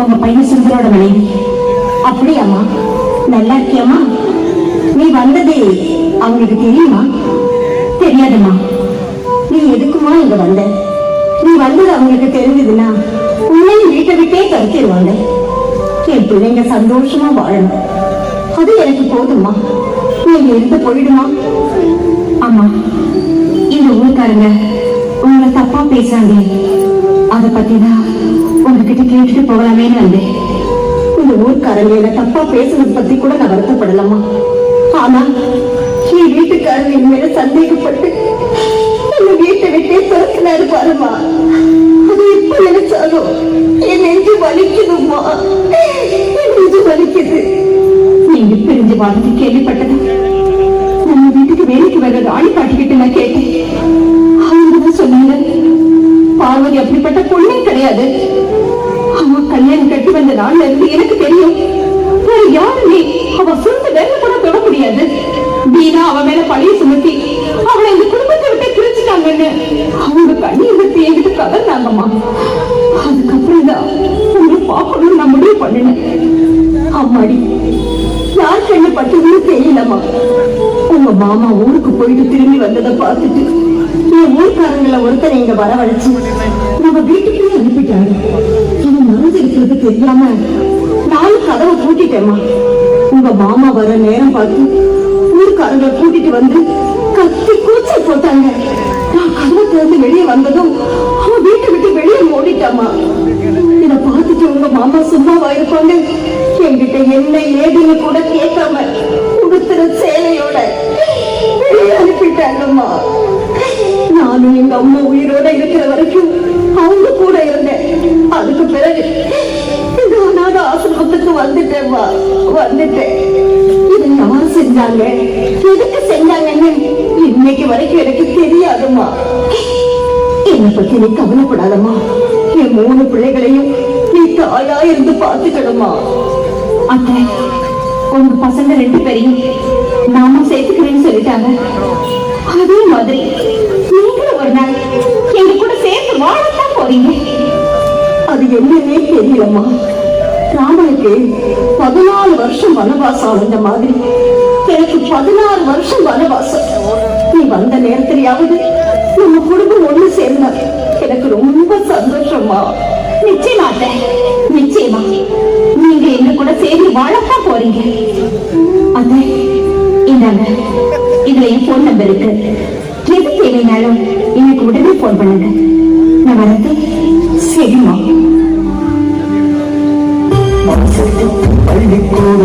உங்க பையன் சுந்தரோட மனைவி. அப்படியாம்மா? நல்லா இருக்கியம்மா? நீ வந்தது அவங்களுக்கு தெரியுமா? தெரியாதுமா. நீ எதுக்குமா இங்க வந்த? நீ வந்தது அவங்களுக்கு தெரிஞ்சதுன்னா உன்னையும் வீட்டை விட்டே கருத்திடுவாங்க. என் பிள்ளைங்க சந்தோஷமா வாழணும், அது எனக்கு போதுமா. நீங்க இருந்து போயிடுமா? ஆமா, இந்த ஊருக்காரங்க உங்களை தப்பா பேசுறாங்க, அதை பத்திதான் உங்ககிட்ட கேட்டுட்டு போகலாமேன்னு வந்தேன். இந்த ஊர்க்காரங்க என்ன தப்பா பேசுறத பத்தி கூட நான் வருத்தப்படலாமா? ஆனா என் வீட்டுக்காரங்க என் மேல சந்தேகப்பட்டு இந்த வீட்டை விட்டே துரத்தினாரு பாருமா. அது இப்ப நினைச்சாலும் என் நெஞ்சு வலிக்குதுமா, என் நெஞ்சு வலிக்குது. நீங்க பிரிஞ்சு வாழ்ந்து கேள்விப்பட்டது நம்ம வீட்டுக்கு வேலைக்கு வர்றது ஆளி காட்டிக்கிட்டு நான் கேட்டேன். அவங்கதான் சொன்னாங்க, பார்வதி அப்படிப்பட்ட பொண்ணே கிடையாது. அவ கல்யாணம் கட்டி வந்த நாள்ல இருந்து எனக்கு தெரியும், யாருமே அவ சொந்த வேலை கூட தொட முடியாது. வீணா அவ மேல பழைய சுமத்தி அவளை இந்த குடும்பத்தை விட்டு பிரிச்சுட்டாங்கன்னு அவங்க கண்ணீர் பத்தி என்கிட்ட கதர்ந்தாங்கம்மா. அதுக்கப்புறம் தான் உங்களை பார்க்கணும்னு நான் முடிவு பண்ணினேன். அம்மாடி, யார் கண்ணு பட்டதுன்னு தெரியலம்மா. உங்க மாமா ஊருக்கு போயிட்டு திரும்பி வந்ததை பார்த்துட்டு என் ஊர்க்காரங்களை ஒருத்தர் இங்க வரவழைச்சு நம்ம வீட்டுக்கு அனுப்பிட்டாங்க. இது மறைஞ்சிருக்கிறது தெரியாம நானும் கதவை பூட்டிட்டேம்மா. உங்க மாமா வர நேரம் பார்த்து ஊர்க்காரங்களை கூட்டிட்டு வந்து கத்தி கூச்சல் போட்டாங்க. நான் கதவை திறந்து வெளியே வந்ததும் அவன் வீட்டை விட்டு வெளியே ஓடிட்டாமா. இத பார்த்துட்டு உங்க மாமா சும்மாவா இருப்பாங்க? என்கிட்ட என்ன ஏதுன்னு கூட கேட்காம உடுத்துற சேலையோட வெளியே அனுப்பிட்டாங்கம்மா. நானும் எங்க அம்மா உயிரோட இருக்கிற வரைக்கும் அவங்க கூட இருந்தேன். அதுக்கு பிறகு நானும் ஆசிரமத்துக்கு வந்துட்டேன்மா, வந்துட்டேன். இது யார் செஞ்சாங்க, எதுக்கு செஞ்சாங்கன்னு இன்னைக்கு வரைக்கும் எனக்கு தெரியாதுமா. என்னை பத்தி நீ கவலைப்படாதம்மா. என் 3 பிள்ளைகளையும் நீ தாயா இருந்து பார்த்துக்கணுமா. அத்தை, உங்க பசங்க 2 பேரையும் நாம சேர்த்துக்கிறேன்னு சொல்லிட்டாங்க. அதே மாதிரி நீங்களும் ஒரு நாள் எங்க கூட சேர்த்து வாழத்தான் போறீங்க. அது என்னன்னே தெரியலம்மா. ராமனுக்கு 14 வருஷம் வனவாசம் அடைஞ்ச மாதிரி எனக்கு 16 வருஷம் வனவாசம். நீ வந்த நேரத்திலேயாவது நம்ம குடும்பம் ஒண்ணு சேர்ந்தா எனக்கு ரொம்ப சந்தோஷமா. நிச்சயமா, நிச்சயமா நீங்க எங்க கூட சேர்ந்து வாழத்தான் போறீங்க. அத்தை, இந்தாங்க, இதுல என் போன் நம்பர் இருக்கு. எது தேவைனாலும் எனக்கு உடனே போன் பண்ணுங்க. நான் வரது. சரிம்மா. பள்ளிக்கூட